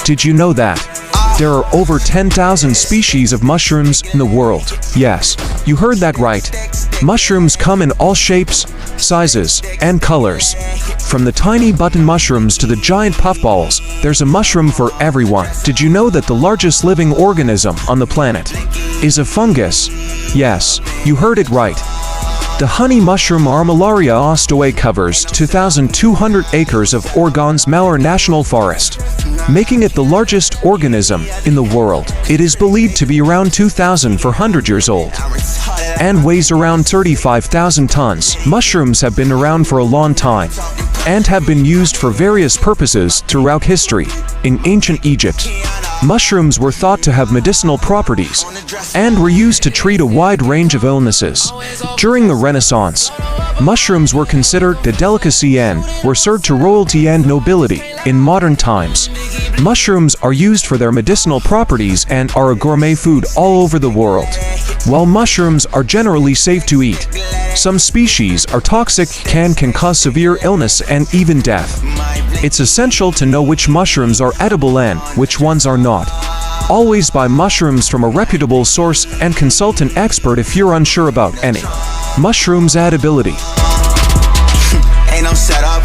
Did you know that there are over 10,000 species of mushrooms in the world? Yes, you heard that right. Mushrooms come in all shapes, sizes, and colors. From the tiny button mushrooms to the giant puffballs, there's a mushroom for everyone. Did you know that the largest living organism on the planet is a fungus? Yes, you heard it right. The honey mushroom Armillaria ostoa covers 2,200 acres of Oregon's Malheur National Forest, making it the largest organism in the world. It is believed to be around 2,400 years old and weighs around 35,000 tons. Mushrooms have been around for a long time and have been used for various purposes throughout history. In ancient Egypt, mushrooms were thought to have medicinal properties and were used to treat a wide range of illnesses. During the Renaissance, mushrooms were considered a delicacy and were served to royalty and nobility. In modern times, mushrooms are used for their medicinal properties and are a gourmet food all over the world. While mushrooms are generally safe to eat, some species are toxic and can cause severe illness and even death. It's essential to know which mushrooms are edible and which ones are not. Always buy mushrooms from a reputable source and consult an expert if you're unsure about any. Mushrooms edibility. Ain't no setup.